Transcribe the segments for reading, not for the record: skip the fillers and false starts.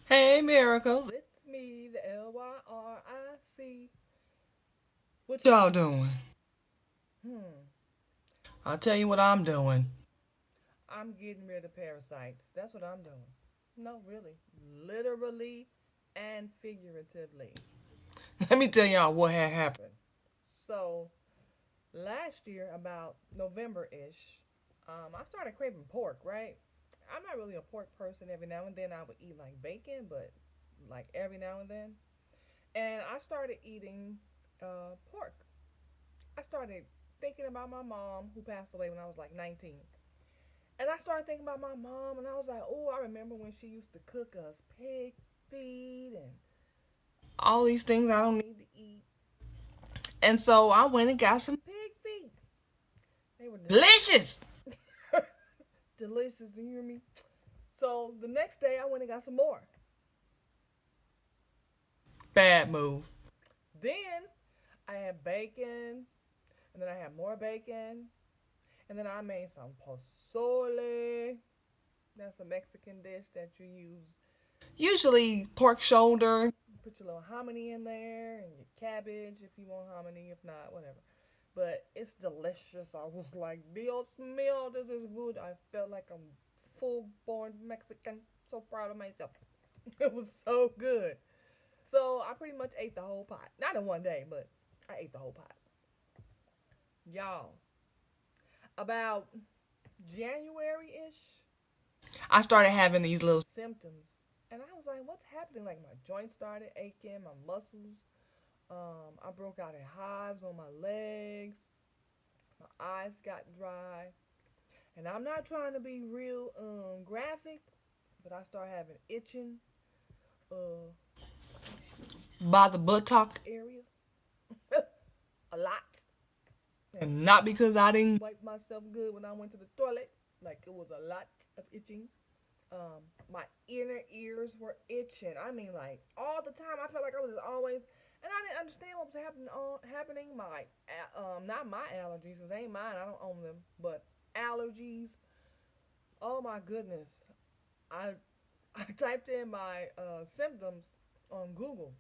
Hey, Miracles. It's me, the Lyric. What y'all doing? Hmm. I'll tell you what I'm doing. I'm getting rid of parasites. That's what I'm doing. No, really. Literally and figuratively. Let me tell y'all what had happened. So, last year, about November ish, I started craving pork, right? I'm not really a pork person. Every now and then I would eat like bacon, but like every now and then. And I started eating pork. I started thinking about my mom who passed away when I was like 19. And I started thinking about my mom, and I was like, oh, I remember when she used to cook us pig feet and all these things I don't need to eat. And so I went and got some pig feet. They were delicious. Delicious, do you hear me? So the next day I went and got some more. Bad move. Then I had bacon, and then I had more bacon, and then I made some pozole. That's a Mexican dish that you use. Usually pork shoulder. Put your little hominy in there and your cabbage if you want hominy. If not, whatever. But it's delicious. I was like, Dios mío, this is good. I felt like I'm full born Mexican. So proud of myself. It was so good. So I pretty much ate the whole pot. Not in one day, but I ate the whole pot. Y'all, about January ish, I started having these little symptoms. And I was like, what's happening? Like my joints started aching, my muscles. I broke out in hives on my legs. My eyes got dry. And I'm not trying to be real graphic, but I started having itching uh, by the buttock area a lot. And not because I didn't wipe myself good when I went to the toilet. Like it was a lot of itching. My inner ears were itching. I mean, like all the time. I felt like I was always, and I didn't understand what was happening. My, not my allergies, cause they ain't mine. I don't own them, but allergies. Oh my goodness. I I typed in my symptoms on Google.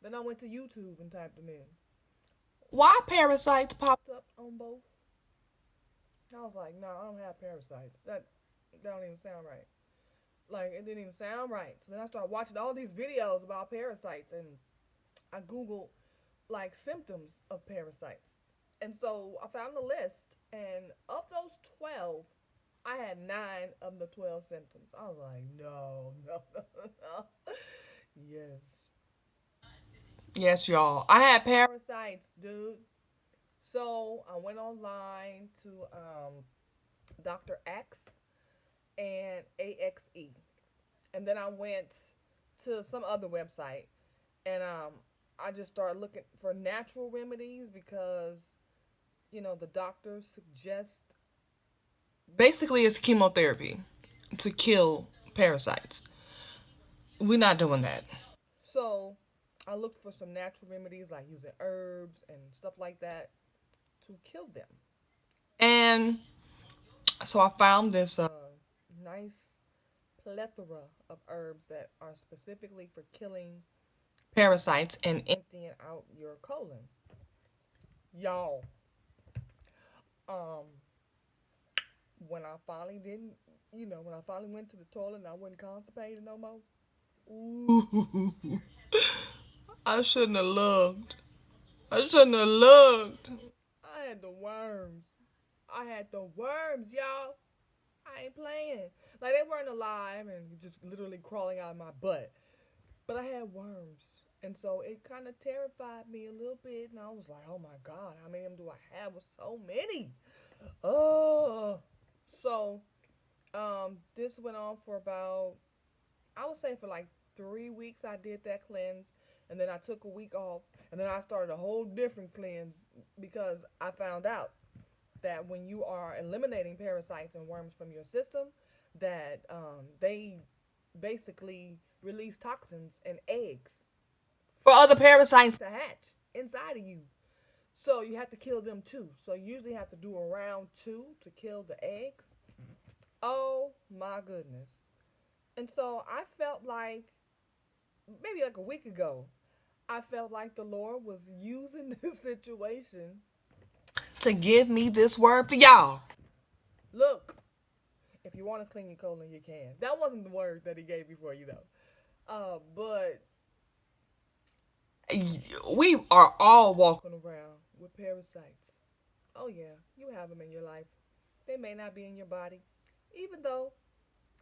Then I went to YouTube and typed them in. Why parasites popped up on both? I was like, no, I don't have parasites. That don't even sound right. Like it didn't even sound right. So then I started watching all these videos about parasites, and I googled like symptoms of parasites, and so I found the list, and of those 12, I had 9 of the 12 symptoms. I was like, no, no, no, no. Yes, yes, y'all. I had parasites, dude. So I went online to Dr. X and AXE. And then I went to some other website, and I just started looking for natural remedies because the doctors suggest basically it's chemotherapy to kill parasites. We're not doing that. So I looked for some natural remedies like using herbs and stuff like that to kill them. And so I found this nice plethora of herbs that are specifically for killing parasites and emptying out your colon. Y'all, um, when I finally didn't, when I finally went to the toilet and I wasn't constipated no more, ooh, I shouldn't have looked. I shouldn't have looked. I had the worms. I had the worms, y'all. I ain't playing. Like they weren't alive and just literally crawling out of my butt. But I had worms. And so it kind of terrified me a little bit. And I was like, oh my God, how many of them do I have? With so many. Oh. So this went on for about, I would say for like 3 weeks I did that cleanse. And then I took a week off. And then I started a whole different cleanse because I found out that when you are eliminating parasites and worms from your system, that they basically release toxins and eggs for other parasites to hatch inside of you. So you have to kill them too. So you usually have to do around 2 to kill the eggs. Oh my goodness. And so I felt like maybe like a week ago, I felt like the Lord was using this situation to give me this word for y'all. Look, if you want to clean your colon, you can. That wasn't the word that he gave me for you though. But we are all walking around with parasites. Oh yeah, you have them in your life. They may not be in your body, even though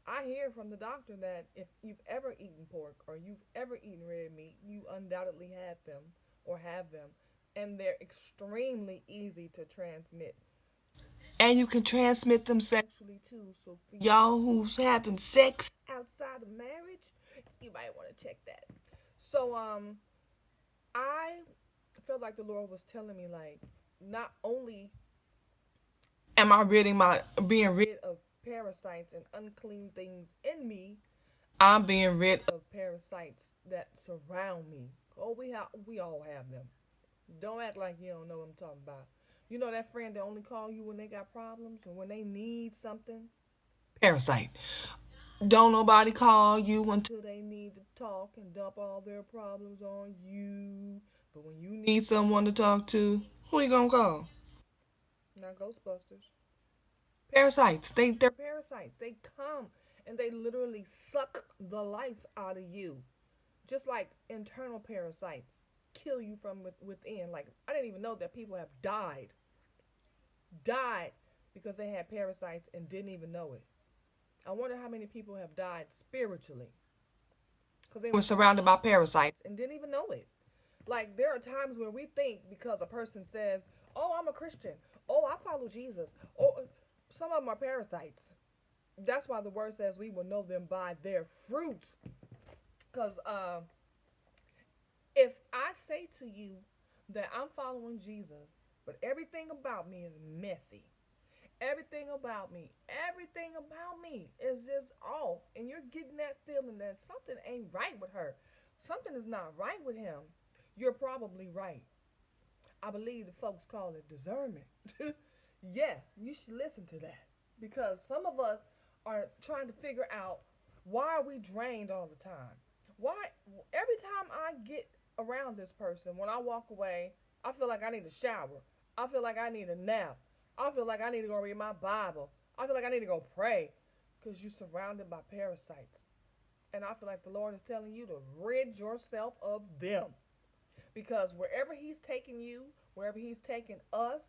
I hear from the doctor that if you've ever eaten pork or you've ever eaten red meat, you undoubtedly had them or have them, and they're extremely easy to transmit. And you can transmit them sexually too. So for y'all who's having sex outside of marriage, you might want to check that. So I felt like the Lord was telling me like not only am I being rid of parasites and unclean things in me, I'm being rid of parasites that surround me. Oh, we all have them. Don't act like you don't know what I'm talking about. You know that friend that only call you when they got problems or when they need something? Parasite. Don't nobody call you until they need to talk and dump all their problems on you. But when you need someone to talk to, who you gonna call? Not Ghostbusters. Parasites. They're parasites. They come and they literally suck the life out of you. Just like internal parasites kill you from within. Like I didn't even know that people have died because they had parasites and didn't even know it. I wonder how many people have died spiritually because they were surrounded by parasites and didn't even know it. Like there are times where we think because a person says, "Oh, I'm a Christian. Oh, I follow Jesus." Oh, some of them are parasites. That's why the word says we will know them by their fruit. Because if I say to you that I'm following Jesus, but everything about me is messy, everything about me is just off, and you're getting that feeling that something ain't right with her, something is not right with him, you're probably right. I believe the folks call it discernment. Yeah, you should listen to that because some of us are trying to figure out why are we drained all the time? Why every time I get around this person, when I walk away, I feel like I need a shower. I feel like I need a nap. I feel like I need to go read my Bible. I feel like I need to go pray because you're surrounded by parasites. And I feel like the Lord is telling you to rid yourself of them because wherever He's taking you, wherever He's taking us,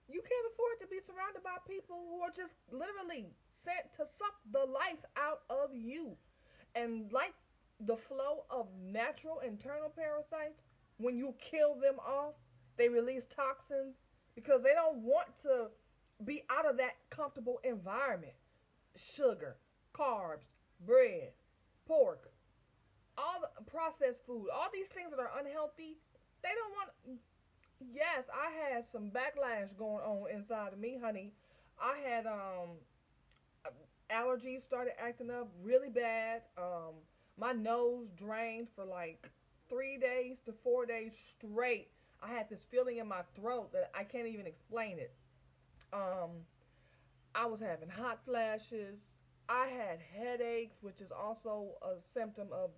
you can't afford to be surrounded by people who are just literally sent to suck the life out of you. And like the flow of natural internal parasites, when you kill them off, they release toxins because they don't want to be out of that comfortable environment. Sugar, carbs, bread, pork, all the processed food, all these things that are unhealthy, they don't want. Yes, I had some backlash going on inside of me, honey. I had allergies started acting up really bad. My nose drained for like 3 days to 4 days straight. I had this feeling in my throat that I can't even explain it. Um, I was having hot flashes. I had headaches, which is also a symptom of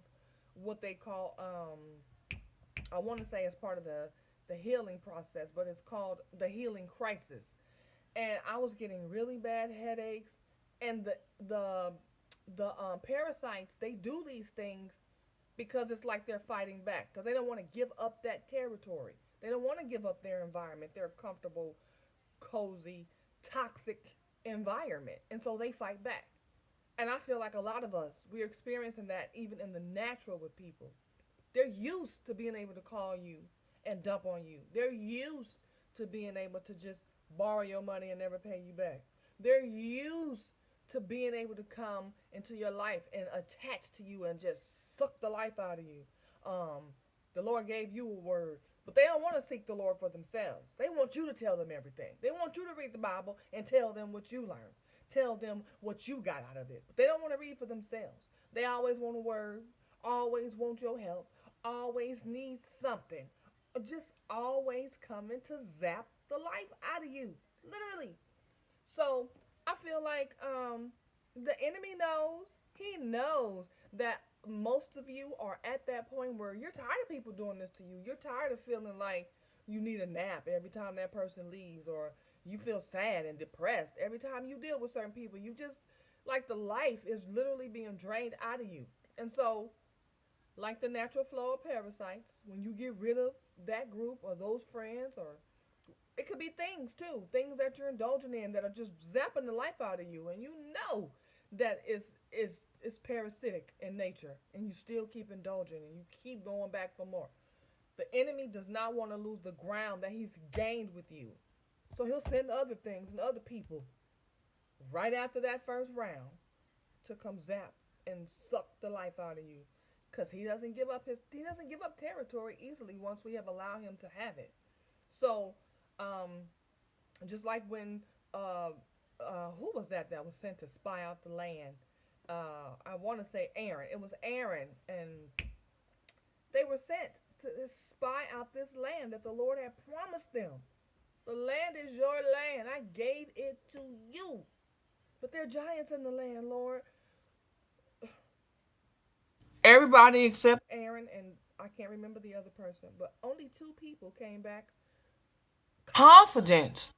what they call I want to say it's part of the healing process, but it's called the healing crisis. And I was getting really bad headaches, and the parasites, they do these things because it's like they're fighting back because they don't want to give up that territory. They don't want to give up their environment, their comfortable, cozy, toxic environment, and so they fight back. And I feel like a lot of us, we're experiencing that even in the natural with people. They're used to being able to call you and dump on you. They're used to being able to just borrow your money and never pay you back. They're used to being able to come into your life and attach to you and just suck the life out of you. Um, the Lord gave you a word, but they don't want to seek the Lord for themselves. They want you to tell them everything. They want you to read the Bible and tell them what you learned. Tell them what you got out of it. But they don't want to read for themselves. They always want a word, always want your help, always need something. Just always coming to zap the life out of you. Literally. So I feel like the enemy knows. He He knows that most of you are at that point where you're tired of people doing this to you. You're tired of feeling like you need a nap every time that person leaves, or you feel sad and depressed every time you deal with certain people. You just like the life is literally being drained out of you. And so, like the natural flow of parasites, when you get rid of that group or those friends, or it could be things too, things that you're indulging in that are just zapping the life out of you, and you know that is parasitic in nature, and you still keep indulging and you keep going back for more. The enemy does not want to lose the ground that he's gained with you, so he'll send other things and other people right after that first round to come zap and suck the life out of you, because he doesn't give up territory easily once we have allowed him to have it. So um, just like when who was that was sent to spy out the land? I want to say Aaron. It was Aaron, and they were sent to spy out this land that the Lord had promised them. The land is your land. I gave it to you. But there are giants in the land, Lord. Everybody except Aaron, and I can't remember the other person, but only two people came back confident.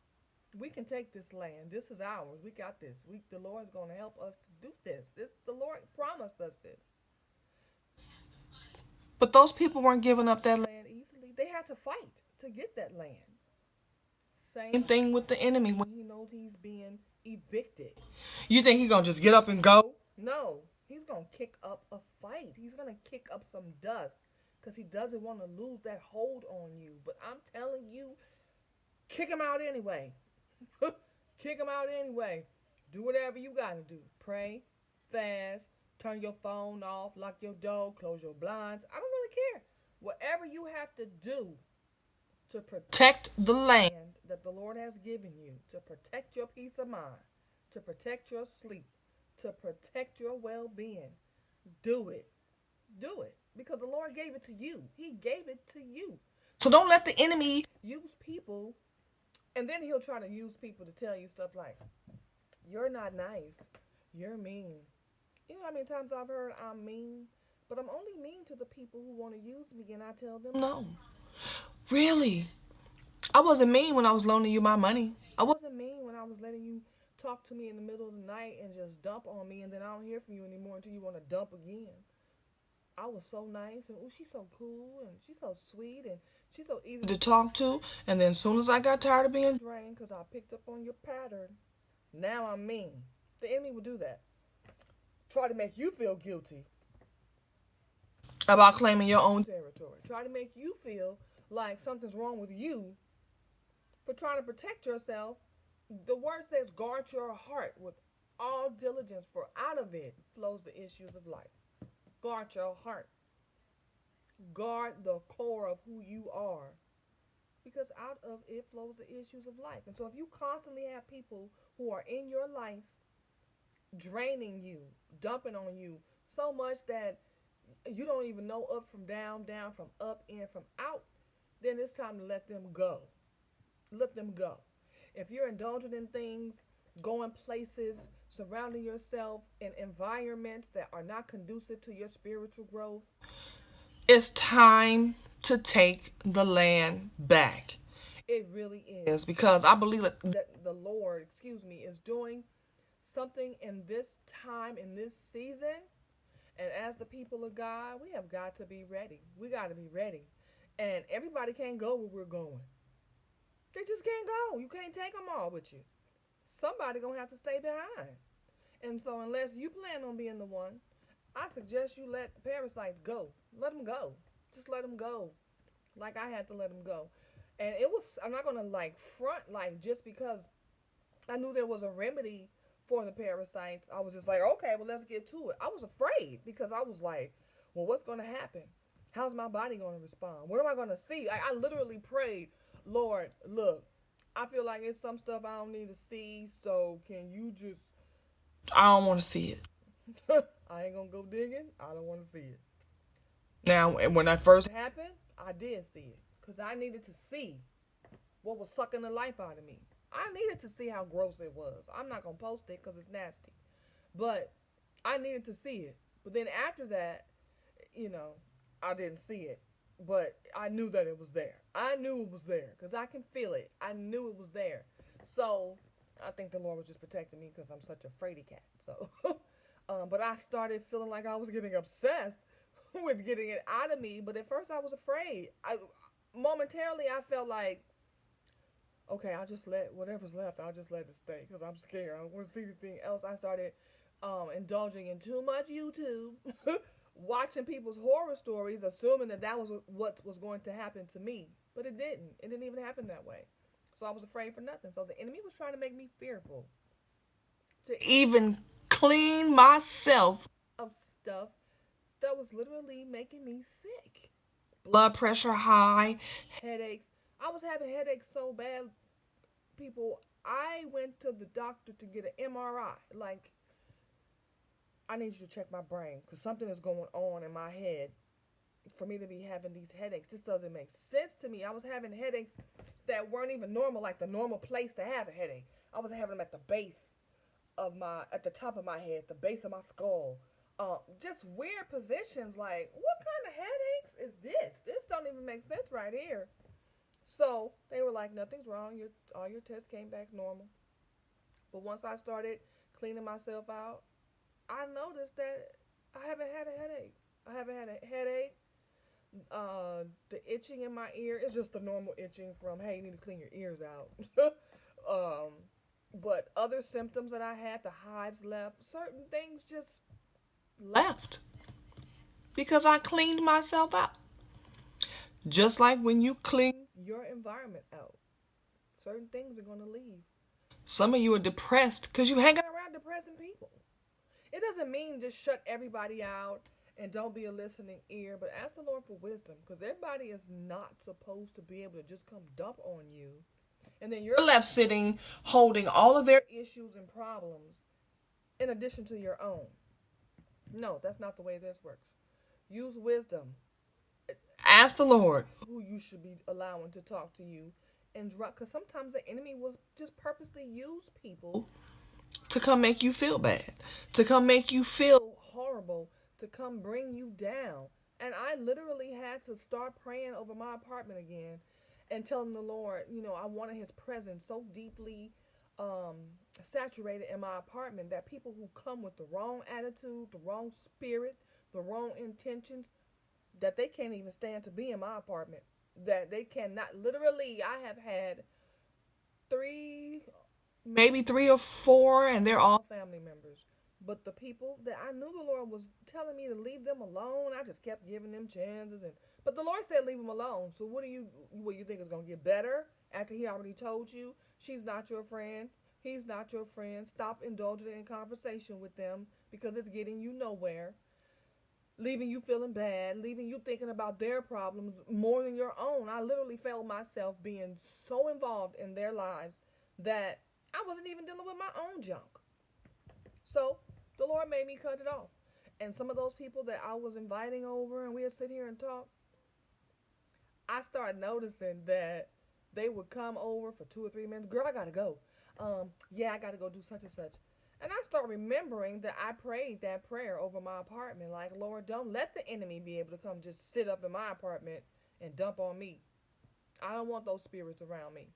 We can take this land. This is ours. We got this. The Lord's going to help us to do this. The Lord promised us this. But those people weren't giving up that land easily. They had to fight to get that land. Same thing with the enemy when he knows he's being evicted. You think he's going to just get up and go? No. He's going to kick up a fight. He's going to kick up some dust because he doesn't want to lose that hold on you. But I'm telling you, kick him out anyway. Kick him out anyway. Do whatever you got to do. Pray, fast, turn your phone off, lock your door, close your blinds. I don't really care. Whatever you have to do to protect the land that the Lord has given you, to protect your peace of mind, to protect your sleep, to protect your well being, do it. Do it. Because the Lord gave it to you. He gave it to you. So don't let the enemy use people, and then he'll try to use people to tell you stuff like, you're not nice, you're mean. You know how many times I've heard I'm mean? But I'm only mean to the people who want to use me, and I tell them no. Really? I wasn't mean when I was loaning you my money. I wasn't mean when I was letting you talk to me in the middle of the night and just dump on me, and then I don't hear from you anymore until you want to dump again. I was so nice, and oh, she's so cool, and she's so sweet, and she's so easy to talk to. And then as soon as I got tired of being drained because I picked up on your pattern, now I'm mean. The enemy will do that. Try to make you feel guilty about claiming your own territory. Try to make you feel like something's wrong with you for trying to protect yourself. The word says, guard your heart with all diligence, for out of it flows the issues of life. Guard your heart. Guard the core of who you are, because out of it flows the issues of life. And so if you constantly have people who are in your life draining you, dumping on you so much that you don't even know up from down, down from up, in from out, then it's time to let them go. Let them go. If you're indulging in things, going places, surrounding yourself in environments that are not conducive to your spiritual growth, it's time to take the land back. It really is, because I believe that the Lord, is doing something in this time, in this season. And as the people of God, we have got to be ready. We got to be ready. And everybody can't go where we're going. They just can't go. You can't take them all with you. Somebody gonna have to stay behind. And so unless you plan on being the one, I suggest you let parasites go. Let them go. Just let them go. Like I had to let them go. And it was, I'm not gonna like front, like just because I knew there was a remedy for the parasites, I was just like, okay, well, let's get to it. I was afraid because I was like, well, what's going to happen? How's my body going to respond? What am I going to see? I literally prayed, Lord, look, I feel like it's some stuff I don't need to see, so can you just, I don't want to see it. I ain't going to go digging. I don't want to see it. Now, when that first happened, I did see it because I needed to see what was sucking the life out of me. I needed to see how gross it was. I'm not going to post it because it's nasty. But I needed to see it. But then after that, you know, I didn't see it. But I knew that it was there. I knew it was there because I can feel it. I knew it was there. So I think the Lord was just protecting me because I'm such a fraidy cat. So, but I started feeling like I was getting obsessed with getting it out of me. But at first I was afraid. Momentarily I felt like, okay, I'll just let whatever's left. I'll just let it stay because I'm scared. I don't want to see anything else. I started indulging in too much YouTube, watching people's horror stories, assuming that that was what was going to happen to me. But it didn't. It didn't even happen that way. So I was afraid for nothing. So the enemy was trying to make me fearful, to even clean myself of stuff that was literally making me sick. Blood pressure high, headaches. I was having headaches so bad, people. I went to the doctor to get an MRI. Like, I need you to check my brain because something is going on in my head for me to be having these headaches. This doesn't make sense to me. I was having headaches that weren't even normal, like the normal place to have a headache. I was having them at the base of at the top of my head, the base of my skull. Just weird positions. Like, what kind of headaches is this? This don't even make sense right here. So they were like, nothing's wrong. All your tests came back normal. But once I started cleaning myself out, I noticed that I haven't had a headache. I haven't had a headache. The itching in my ear is just the normal itching from, hey, you need to clean your ears out. um, but other symptoms that I had, the hives left, certain things just left because I cleaned myself out. Just like when you clean your environment out, certain things are going to leave. Some of you are depressed because you're hanging around depressing people. It doesn't mean just shut everybody out and don't be a listening ear, but ask the Lord for wisdom because everybody is not supposed to be able to just come dump on you. And then you're left sitting holding all of their issues and problems in addition to your own. No, that's not the way this works. Use wisdom. Ask the Lord who you should be allowing to talk to you and drop, because sometimes the enemy will just purposely use people to come make you feel bad, to come make you feel horrible, to come bring you down. And I literally had to start praying over my apartment again and telling the Lord, I wanted his presence so deeply um, saturated in my apartment that people who come with the wrong attitude, the wrong spirit, the wrong intentions, that they can't even stand to be in my apartment. That they cannot. Literally, I have had three, maybe three or four, and they're all family members. But the people that I knew the Lord was telling me to leave them alone, I just kept giving them chances. But the Lord said leave them alone. So what you think is gonna get better after He already told you she's not your friend? He's not your friend. Stop indulging in conversation with them because it's getting you nowhere, leaving you feeling bad, leaving you thinking about their problems more than your own. I literally felt myself being so involved in their lives that I wasn't even dealing with my own junk. So the Lord made me cut it off. And some of those people that I was inviting over and we'd sit here and talk, I started noticing that they would come over for 2 or 3 minutes. Girl, I gotta go. Yeah, I gotta go do such and such. And I start remembering that I prayed that prayer over my apartment. Like, Lord, don't let the enemy be able to come just sit up in my apartment and dump on me. I don't want those spirits around me.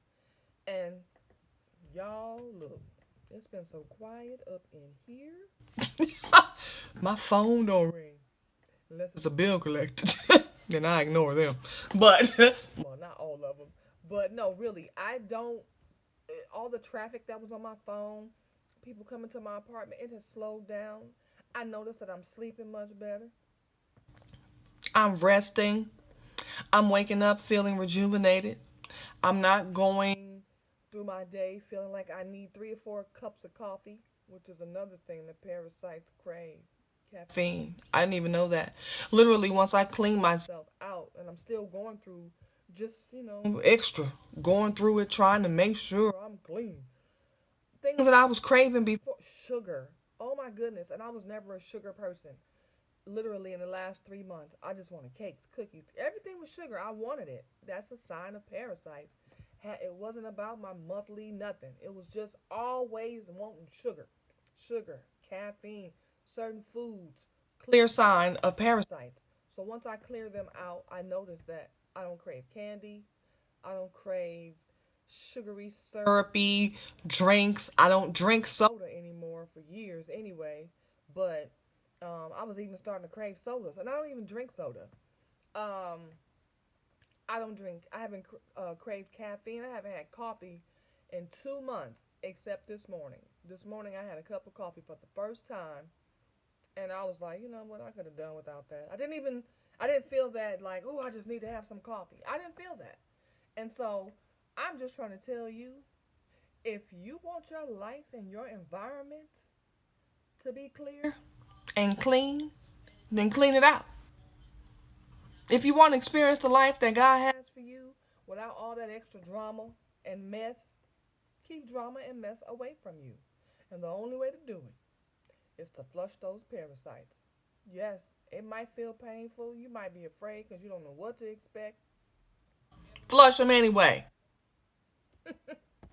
And y'all, look, it's been so quiet up in here. My phone don't ring. Unless it's a bill collector. Then I ignore them. But, well, not all of them. But no, really, I don't. All the traffic that was on my phone, people coming to my apartment, it has slowed down. I noticed that I'm sleeping much better. I'm resting. I'm waking up feeling rejuvenated. I'm not going through my day feeling like I need 3 or 4 cups of coffee, which is another thing that parasites crave. Caffeine. I didn't even know that. Literally, once I clean myself out, and I'm still going through just, extra, going through it, trying to make sure I'm clean. Things that I was craving before, sugar. Oh my goodness. And I was never a sugar person. Literally, in the last 3 months, I just wanted cakes, cookies. Everything was sugar. I wanted it. That's a sign of parasites. It wasn't about my monthly nothing. It was just always wanting sugar, caffeine, certain foods, clear sign of parasites. So once I clear them out, I notice that I don't crave candy. I don't crave sugary, syrupy drinks. I don't drink soda anymore for years anyway. But I was even starting to crave sodas, and I don't even drink soda. Um, I don't drink. I haven't craved caffeine. I haven't had coffee in 2 months, except this morning. This morning I had a cup of coffee for the first time, and I was like, you know what? I could have done without that. I didn't even. I didn't feel that like, oh, I just need to have some coffee. I didn't feel that, and so I'm just trying to tell you, if you want your life and your environment to be clear and clean, then clean it out. If you want to experience the life that God has for you without all that extra drama and mess, keep drama and mess away from you. And the only way to do it is to flush those parasites. Yes, it might feel painful. You might be afraid because you don't know what to expect. Flush them anyway.